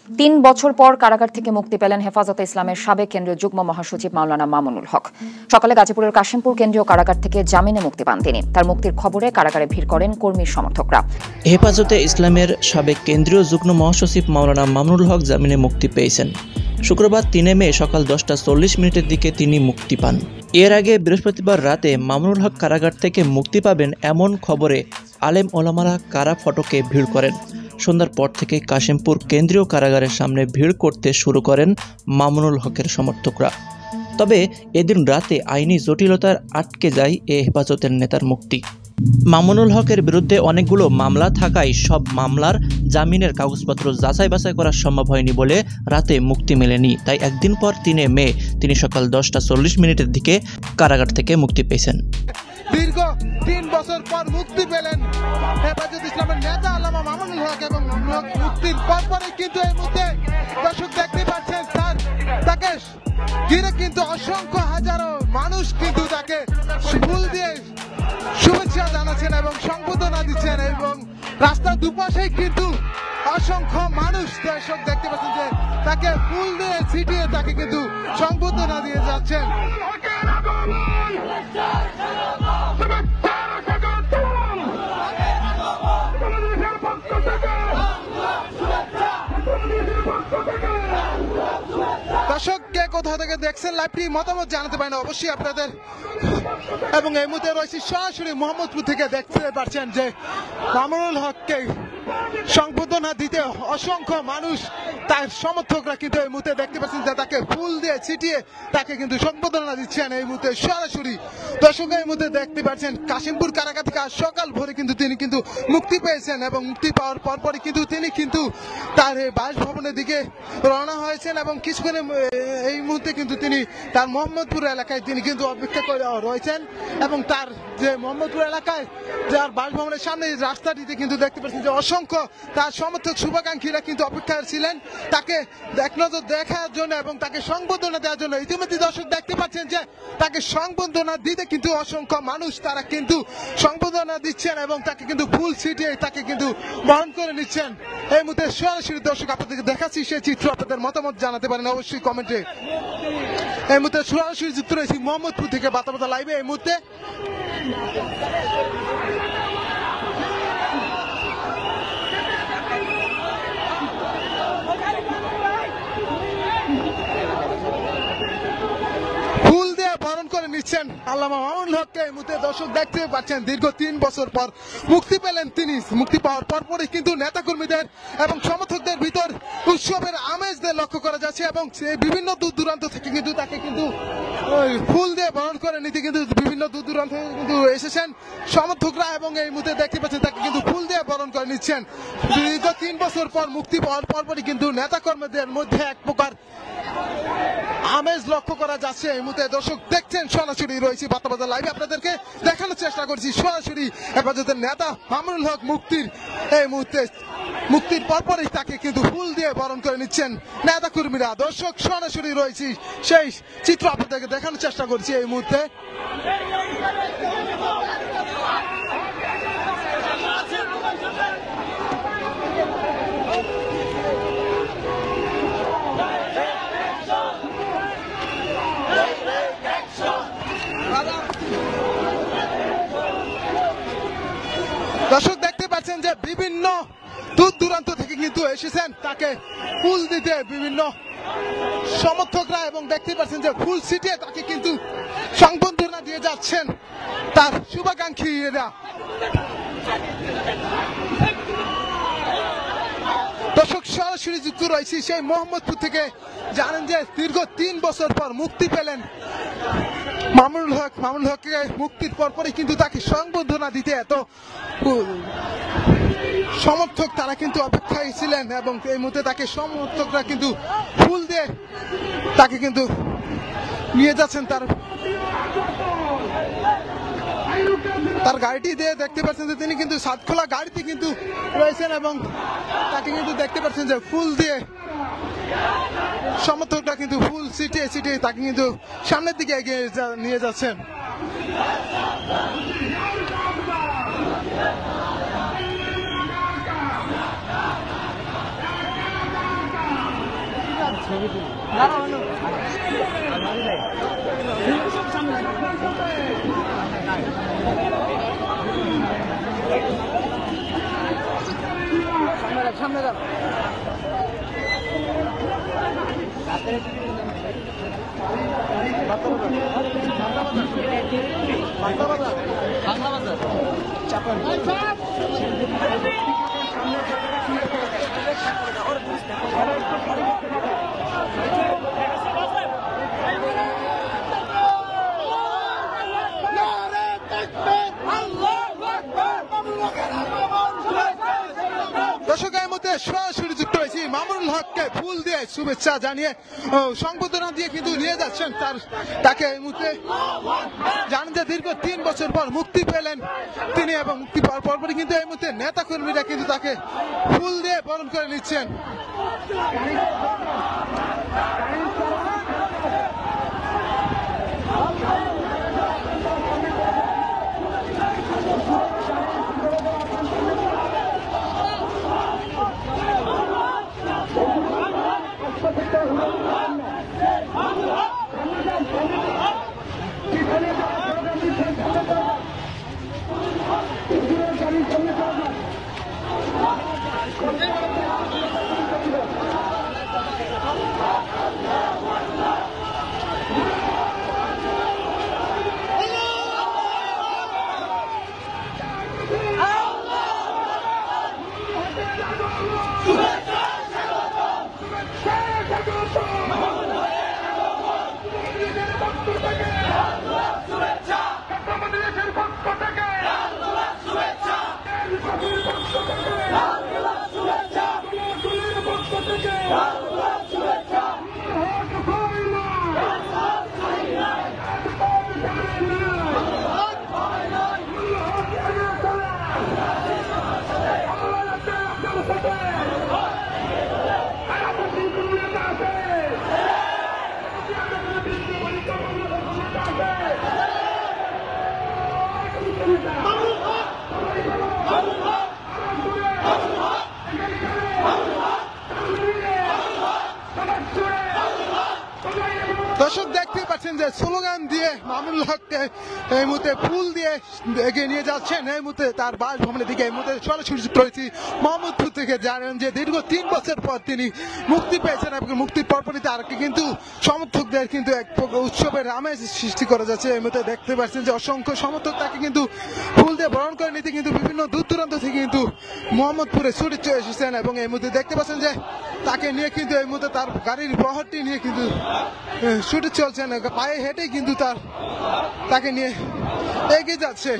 ৩ বছর পর কারাগার থেকে মুক্তি পেলেন হেফাজতে ইসলামের সাবেক কেন্দ্রীয় যুগ্ম মহাসচিব মাওলানা মামুনুল হক। সকালে গাজীপুরের কাশিমপুর কেন্দ্রীয় কারাগার থেকে জামিনে মুক্তি পান তিনি। তার মুক্তির খবরে কারাগারে ভিড় করেন কর্মী সমর্থকরা। হেফাজতে ইসলামের সাবেক কেন্দ্রীয় যুগ্ম মহাসচিব মাওলানা মামুনুল হক জামিনে মুক্তি পেয়েছেন। শুক্রবার ৩ মে সকাল 10:40 দিকে তিনি মুক্তি পান। এর আগে বৃহস্পতিবার রাতে মামুনুল হক কারাগার থেকে মুক্তি পাবেন এমন খবরে আলেম ওলামারা কারা ফটকে ভিড় করেন। সন্ধ্যার পর থেকে কাশিমপুর কেন্দ্রীয় কারাগারের সামনে ভিড় করতে শুরু করেন মামুনুল হকের সমর্থকরা। তবে এদিন রাতে আইনি জটিলতার আটকে যায় এ হেফাজতের নেতার মুক্তি। মামুনুল হকের বিরুদ্ধে অনেকগুলো মামলা থাকায় সব মামলার জামিনের কাগজপত্র যাচাই বাছাই করা সম্ভব হয়নি বলে রাতে মুক্তি মেলেনি। তাই একদিন পর ৩ মে তিনি সকাল 10:40 দিকে কারাগার থেকে মুক্তি পেয়েছেন। দীর্ঘ 3 বছর পর মুক্তি পেলেন হেফাজতে ইসলামের নেতা আল্লামা মামুনুল হক এবং মুক্তির পরপরই কিন্তু এই মুহূর্তে দর্শক দেখতে পাচ্ছেন তাকে ঘিরে কিন্তু অসংখ্য হাজারো মানুষ কিন্তু তাকে ফুল দিয়ে শুভেচ্ছা জানাচ্ছেন এবং সংবর্ধনা দিচ্ছেন এবং রাস্তার দুপাশেই কিন্তু অসংখ্য মানুষ দর্শক দেখতে পাচ্ছেন যে তাকে ফুল দিয়ে ছিটিয়ে তাকে কিন্তু সংবর্ধনা দিয়ে যাচ্ছেন। দর্শক কে কোথা থেকে দেখছেন লাইভটি মতামত জানাতে পারেন অবশ্যই আপনাদের। এবং এই মুহূর্তে রয়েছে সরাসরি মোহাম্মদপুর থেকে দেখতে পাচ্ছেন যে মামুনুল হককে সংবর্ধনা দিতে অসংখ্য মানুষ তার সমর্থকরা কিন্তু এই মুহূর্তে দেখতে পাচ্ছেন যে তাকে ফুল দিয়ে ছিটিয়ে তাকে কিন্তু সংবর্ধনা দিচ্ছেন এই মুহূর্তে সরাসরি। দর্শক এই মুহূর্তে দেখতে পাচ্ছেন কাশিমপুর কারাগার থেকে সকাল ভোরে কিন্তু তিনি কিন্তু মুক্তি পেয়েছেন এবং মুক্তি পাওয়ার পরপরই কিন্তু তিনি কিন্তু তার বাসভবনের দিকে রওনা হয়েছেন এবং কিছুক্ষণে এই মুহূর্তে কিন্তু তিনি তার মোহাম্মদপুর এলাকায় তিনি কিন্তু অপেক্ষা করে রয়েছেন এবং তার যে মোহাম্মদপুর এলাকায় যার বাসভবনের সামনে রাস্তাটিতে কিন্তু দেখতে পাচ্ছেন যে অসংখ্য তার সমর্থক শুভাকাঙ্ক্ষীরা কিন্তু অপেক্ষায় ছিলেন তাকে এক নজর দেখার জন্য এবং তাকে সংবর্ধনা দেওয়ার জন্য। ইতিমধ্যে দর্শক দেখতে পাচ্ছেন যে তাকে সংবর্ধনা দিতে কিন্তু অসংখ্য মানুষ তারা কিন্তু সংবর্ধনা দিচ্ছেন এবং তাকে কিন্তু ফুল ছিটিয়ে তাকে কিন্তু বরণ করে নিচ্ছেন। এই মুহূর্তে সরাসরি দর্শক আপনাদেরকে দেখাচ্ছি সেই চিত্র, আপনাদের মতামত জানাতে পারেন অবশ্যই কমেন্টে। এই মুহূর্তে সরাসরি যুক্ত রয়েছি মোহাম্মদপুর থেকে বাতাবাতা লাইভে। এই মুহূর্তে ফুল দিয়ে বরণ করে নিচ্ছেন আল্লামা মামুনুল হককে। এই মুহূর্তে দর্শক দেখতে পাচ্ছেন দীর্ঘ 3 বছর পর মুক্তি পেলেন তিনি। মুক্তি পাওয়ার পরপরই কিন্তু নেতাকর্মীদের এবং সমর্থকদের ভিতর উৎসবের আমেজদের লক্ষ্য করা যাচ্ছে এবং বিভিন্ন দূর দূরান্ত থেকে কিন্তু তাকে কিন্তু ফুল দিয়ে বরণ করে নিতে কিন্তু বিভিন্ন দূর দূরান্ত থেকে কিন্তু এসেছেন সমর্থকরা এবং এই মুহূর্তে দেখতে পাচ্ছেন তাকে কিন্তু ফুল দিয়ে বরণ করে নিচ্ছেন। দীর্ঘ 3 বছর পর মুক্তি পাওয়ার পরপরই কিন্তু নেতাকর্মীদের মধ্যে এক প্রকার আমেজ লক্ষ্য করা যাচ্ছে। এই মুহূর্তে দর্শক দেখছেন সরাসরি রয়েছি বাতাবাতা লাইভে, আপনাদেরকে দেখানোর চেষ্টা করছি সরাসরি হেফাজতের নেতা মামুনুল হক এই মুহূর্তে মুক্তির পরপরই তাকে কিন্তু ফুল দিয়ে বরণ করে নিচ্ছেন নেতা কর্মীরা। দর্শক সরাসরি রয়েছি সেই চিত্র আপনাদেরকে দেখানোর চেষ্টা করছি এই মুহূর্তে। দর্শক দেখতে পাচ্ছেন যে বিভিন্ন দূর দূরান্ত থেকে কিন্তু এসেছেন তাকে ফুল দিতে বিভিন্ন সমর্থকরা এবং দেখতে পাচ্ছেন যে ফুল ছিটিয়ে তাকে কিন্তু সংবর্ধনা দিয়ে যাচ্ছেন তার শুভাকাঙ্ক্ষীরা। দর্শক সরাসরি যুক্ত রয়েছি সেই মোহাম্মদপুর থেকে। জানেন যে দীর্ঘ 3 বছর পর মুক্তি পেলেন মামুনুল হককে। মুক্তির পরপরই কিন্তু তাকে সংবর্ধনা দিতে এত সমর্থক তারা কিন্তু অপেক্ষায় ছিলেন এবং এই মুহূর্তে তাকে সমর্থকরা কিন্তু ফুল দিয়ে তাকে কিন্তু নিয়ে যাচ্ছেন তার গাড়িটি দিয়ে। দেখতে পাচ্ছেন যে তিনি কিন্তু সাতখোলা গাড়িতে কিন্তু রয়েছেন এবং তাকে কিন্তু দেখতে পাচ্ছেন যে ফুল দিয়ে সমর্থকরা কিন্তু ফুল ছিটিয়ে ছিটিয়ে তাকে কিন্তু সামনের দিকে এগিয়ে নিয়ে যাচ্ছেন। দর্শকের মধ্যে সরাসরি যুক্ত হয়েছি মামুনুল হককে ফুল দিয়ে শুভেচ্ছা জানিয়ে সংবর্ধনা দিয়ে কিন্তু নিয়ে যাচ্ছেন তাকে এই মুহূর্তে জানেন যে দীর্ঘ 3 বছর পর মুক্তি পেলেন তিনি এবং মুক্তি পাওয়ার পরপরই কিন্তু এই মুহূর্তে নেতা কর্মীরা কিন্তু তাকে ফুল দিয়ে বরণ করে নিচ্ছেন। দর্শক দেখতে পাচ্ছেন যে স্লোগান দিয়ে মামুনুল হককে এই মুহূর্তে ফুল দিয়ে এগিয়ে নিয়ে যাচ্ছেন এই মুহূর্তে তার বাসভবনের দিকে। এই মুহূর্তে সরাসরি যুক্ত রয়েছি মোহাম্মদপুর থেকে। জানেন যে দীর্ঘ 3 বছর পর তিনি মুক্তি পেয়েছেন এবং মুক্তির পরপরই তার কিন্তু সমর্থকদের কিন্তু এক উৎসবের আমেজ সৃষ্টি করা যাচ্ছে। এই মুহূর্তে দেখতে পাচ্ছেন যে অসংখ্য সমর্থক তাকে কিন্তু ফুল দিয়ে বরণ করে নিতে কিন্তু বিভিন্ন দূর দূরান্ত থেকে কিন্তু মোহাম্মদপুরে ছুটে চলে এসেছেন এবং এই মুহূর্তে দেখতে পাচ্ছেন যে তাকে নিয়ে কিন্তু এই মুহূর্তে তার গাড়ির বহরটি নিয়ে কিন্তু ছুটে চলছেন, পায়ে হেঁটে কিন্তু তাকে নিয়ে এগিয়ে যাচ্ছে।